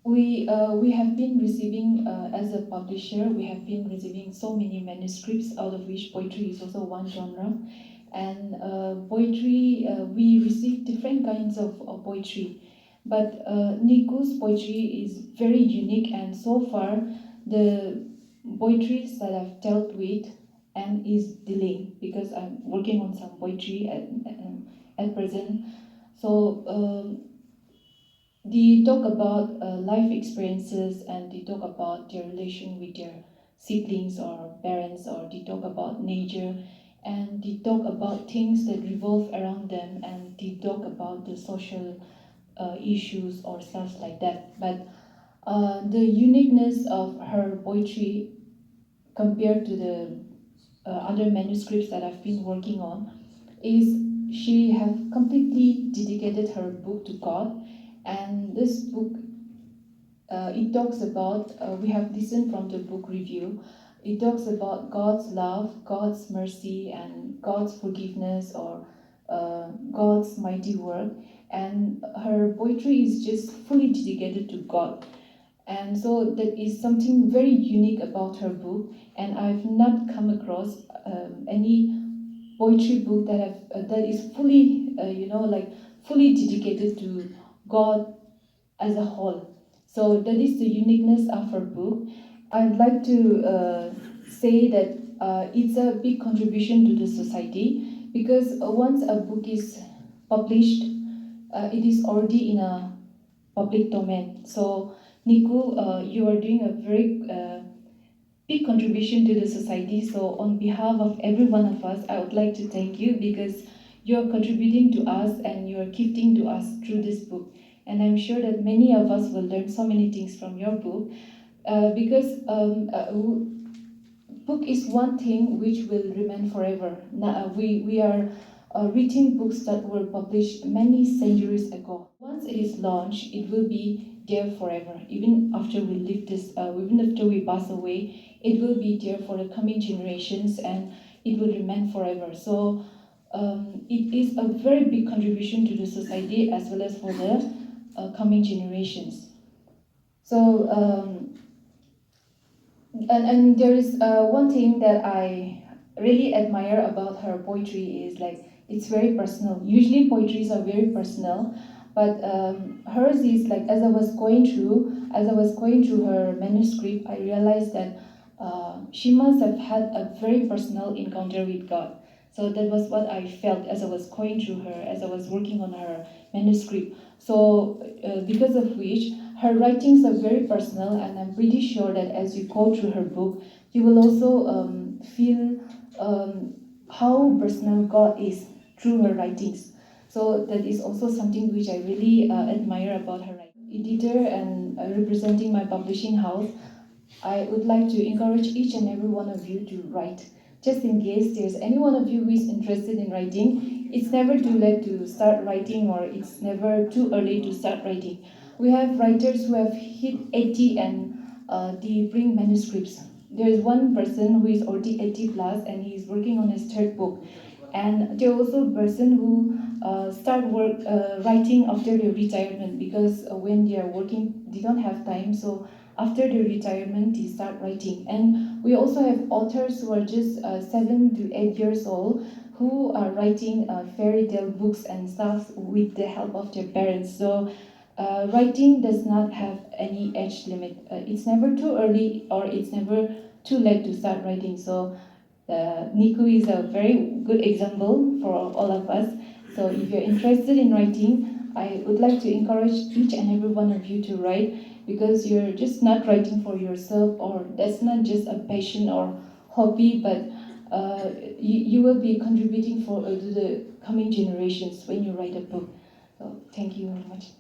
We have been receiving, as a publisher, we have been receiving so many manuscripts, out of which poetry is also one genre. And poetry, we receive different kinds of poetry. But Neiko's poetry is very unique, and so far, the poetries that I've dealt with and is delaying because I'm working on some poetry at present. So they talk about life experiences, and they talk about their relation with their siblings or parents, or they talk about nature, and they talk about things that revolve around them, and they talk about the social issues or stuff like that. But the uniqueness of her poetry compared to the other manuscripts that I've been working on is she have completely dedicated her book to God. And this book, it talks about, we have listened from the book review, it talks about God's love, God's mercy, and God's forgiveness, or God's mighty work. And her poetry is just fully dedicated to God. And so that is something very unique about her book. And I've not come across any poetry book that is fully, fully dedicated to God as a whole. So that is the uniqueness of her book. I'd like to say that it's a big contribution to the society, because once a book is published, it is already in a public domain. So Neiko, you are doing a very big contribution to the society. So on behalf of every one of us, I would like to thank you, because you're contributing to us and you're gifting to us through this book. And I'm sure that many of us will learn so many things from your book, because book is one thing which will remain forever. Now, we are reading books that were published many centuries ago. Once it is launched, it will be there forever. Even after we leave this, even after we pass away, it will be there for the coming generations, and it will remain forever. So it is a very big contribution to the society as well as for the coming generations. So and there is one thing that I really admire about her poetry is, like, it's very personal. Usually poetries are very personal, but hers is like, as I was going through her manuscript, I realized that she must have had a very personal encounter with God. So that was what I felt as I was going through her, as I was working on her manuscript. So because of which, her writings are very personal, and I'm pretty sure that as you go through her book, you will also feel how personal God is through her writings. So that is also something which I really admire about her writing. Editor and representing my publishing house, I would like to encourage each and every one of you to write. Just in case there's any one of you who is interested in writing, it's never too late to start writing, or it's never too early to start writing. We have writers who have hit 80 and they bring manuscripts. There is one person who is already 80 plus and he is working on his third book. And there are also a person who start writing after their retirement, because when they are working, they don't have time. So after their retirement, they start writing. And we also have authors who are just 7 to 8 years old, who are writing fairy tale books and stuff with the help of their parents. So writing does not have any age limit. It's never too early or it's never too late to start writing. So Neiko is a very good example for all of us. So if you're interested in writing, I would like to encourage each and every one of you to write, because you're just not writing for yourself, or that's not just a passion or hobby, but you will be contributing to the coming generations when you write a book. So thank you very much.